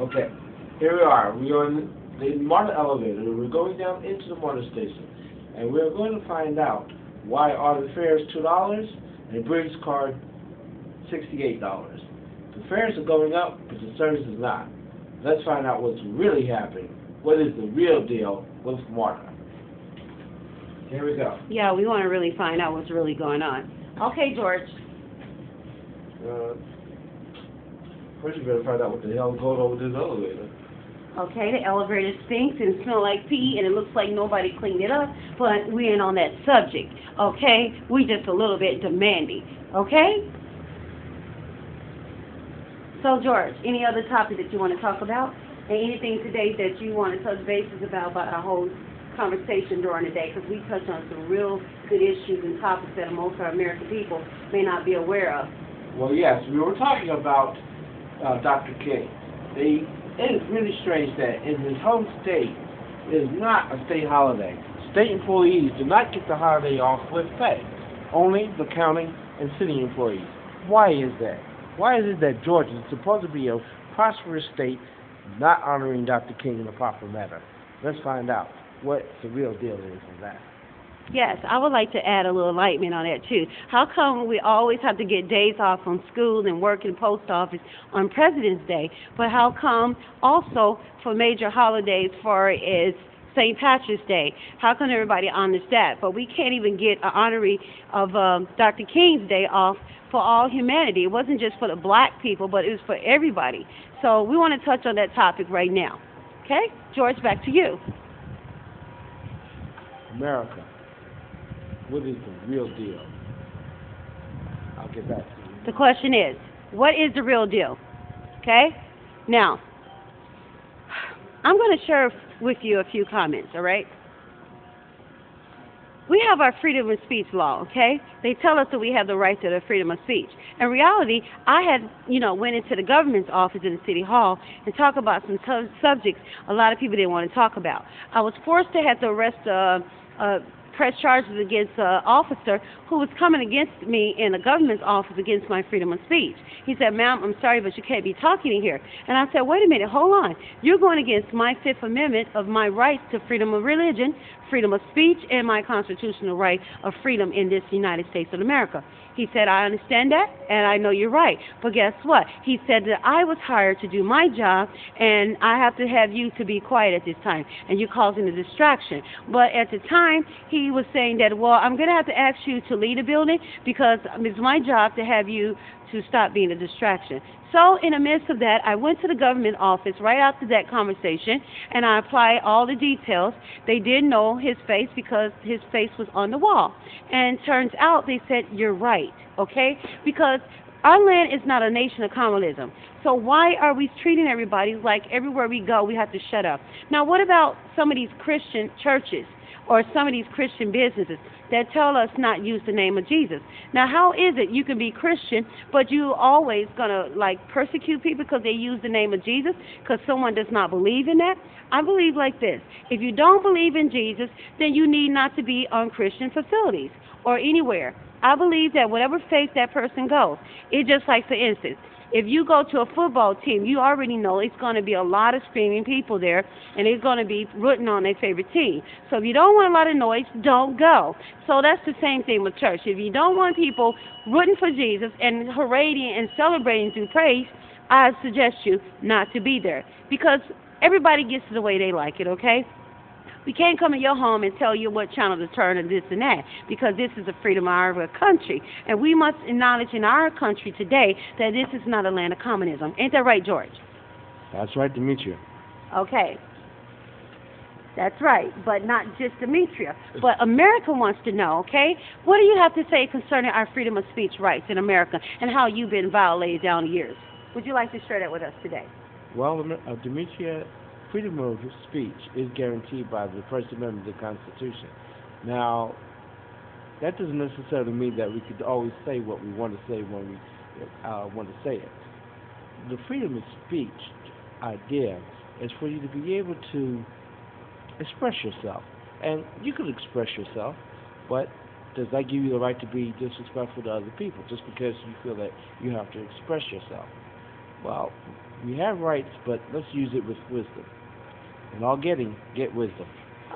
Okay, here we are. We are in the MARTA elevator. We're going down into the MARTA station, and we're going to find out why are the fares $2 and the bridge card $68. The fares are going up, but the service is not. Let's find out what's really happening. What is the real deal with MARTA? Here we go. Yeah, we want to really find out what's really going on. Okay, George. First you better find out what the hell is going on with this elevator. Okay, the elevator stinks and smells like pee, and it looks like nobody cleaned it up, but we ain't on that subject, okay? We just a little bit demanding, okay? So, George, any other topic that you want to talk about? And anything today that you want to touch bases about our whole conversation during the day? Because we touch on some real good issues and topics that most of our American people may not be aware of. Well, yes, we were talking about Dr. King. It is really strange that in his home state, it is not a state holiday. State employees do not get the holiday off with pay. Only the county and city employees. Why is that? Why is it that Georgia is supposed to be a prosperous state not honoring Dr. King in a proper manner? Let's find out what the real deal is of that. Yes, I would like to add a little enlightenment on that, too. How come we always have to get days off from school and work in post office on President's Day, but how come also for major holidays for is St. Patrick's Day? How come everybody honors that? But we can't even get an honorary of Dr. King's Day off for all humanity. It wasn't just for the black people, but it was for everybody. So we want to touch on that topic right now. Okay? George, back to you. America. What is the real deal? I'll get back to you. The question is, what is the real deal? Okay? Now, I'm going to share with you a few comments, all right? We have our freedom of speech law, okay? They tell us that we have the right to the freedom of speech. In reality, I had, went into the government's office in the city hall and talked about some subjects a lot of people didn't want to talk about. I was forced to have to arrest press charges against an officer who was coming against me in the government's office against my freedom of speech. He said, "Ma'am, I'm sorry, but you can't be talking in here." And I said, "Wait a minute, hold on. You're going against my Fifth Amendment of my rights to freedom of religion, freedom of speech, and my constitutional right of freedom in this United States of America." He said, "I understand that, and I know you're right. But guess what?" He said that I was hired to do my job, and I have to have you to be quiet at this time, and you're causing a distraction. But at the time, he was saying that, well, I'm going to have to ask you to leave the building because it's my job to have you to stop being a distraction. So in the midst of that, I went to the government office right after that conversation, and I applied all the details. They didn't know his face because his face was on the wall. And turns out they said, "You're right," okay? Because our land is not a nation of communism. So why are we treating everybody like everywhere we go we have to shut up? Now, what about some of these Christian churches or some of these Christian businesses that tell us not use the name of Jesus? Now, how is it you can be Christian, but you always going to, persecute people because they use the name of Jesus because someone does not believe in that? I believe like this. If you don't believe in Jesus, then you need not to be on Christian facilities or anywhere. I believe that whatever faith that person goes, it's just like, for instance, if you go to a football team, you already know it's going to be a lot of screaming people there, and it's going to be rooting on their favorite team. So if you don't want a lot of noise, don't go. So that's the same thing with church. If you don't want people rooting for Jesus and parading and celebrating through praise, I suggest you not to be there because everybody gets it the way they like it, okay? We can't come in your home and tell you what channel to turn and this and that because this is the freedom of our country. And we must acknowledge in our country today that this is not a land of communism. Ain't that right, George? That's right, Demetria. Okay. That's right, but not just Demetria. But America wants to know, okay? What do you have to say concerning our freedom of speech rights in America and how you've been violated down the years? Would you like to share that with us today? Well, Demetria, freedom of speech is guaranteed by the First Amendment of the Constitution. Now, that doesn't necessarily mean that we could always say what we want to say when we want to say it. The freedom of speech idea is for you to be able to express yourself. And you can express yourself, but does that give you the right to be disrespectful to other people just because you feel that you have to express yourself? Well, we have rights, but let's use it with wisdom. And all getting, get wisdom.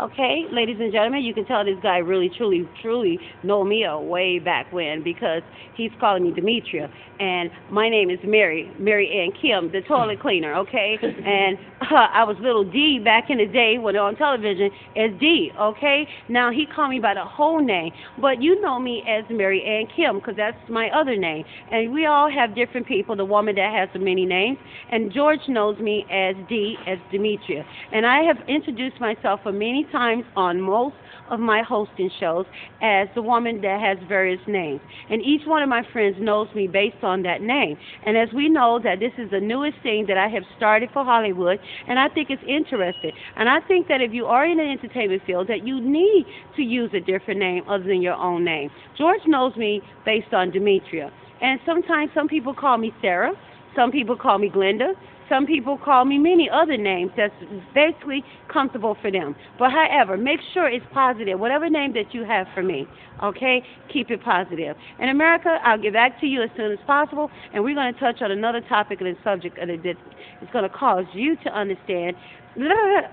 Okay, ladies and gentlemen, you can tell this guy really, truly know me way back when, because he's calling me Demetria, and my name is Mary Ann Kim, the toilet cleaner, okay? And I was little D back in the day when on television as D, okay? Now he called me by the whole name, but you know me as Mary Ann Kim, because that's my other name. And we all have different people, the woman that has so many names, and George knows me as D, as Demetria. And I have introduced myself for many times on most of my hosting shows as the woman that has various names. And each one of my friends knows me based on that name. And as we know that this is the newest thing that I have started for Hollywood, and I think it's interesting. And I think that if you are in the entertainment field, that you need to use a different name other than your own name. George knows me based on Demetria. And sometimes some people call me Sarah, some people call me Glenda, some people call me many other names that's basically comfortable for them. But however, make sure it's positive. Whatever name that you have for me, okay, keep it positive. In America, I'll get back to you as soon as possible, and we're going to touch on another topic and a subject that is going to cause you to understand.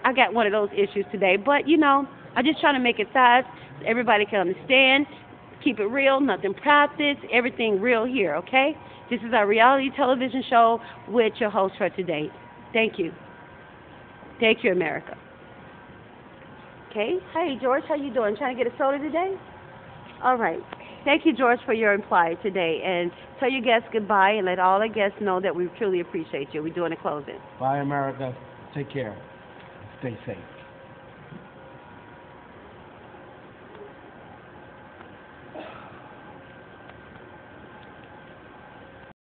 I got one of those issues today, but, you know, I'm just trying to make it fast so everybody can understand. Keep it real, nothing practice, everything real here, okay? This is our reality television show with your host for today. Thank you. Thank you, America. Okay. Hey, George, how you doing? Trying to get a soda today? All right. Thank you, George, for your reply today. And tell your guests goodbye and let all the guests know that we truly appreciate you. We're doing a closing. Bye, America. Take care. Stay safe.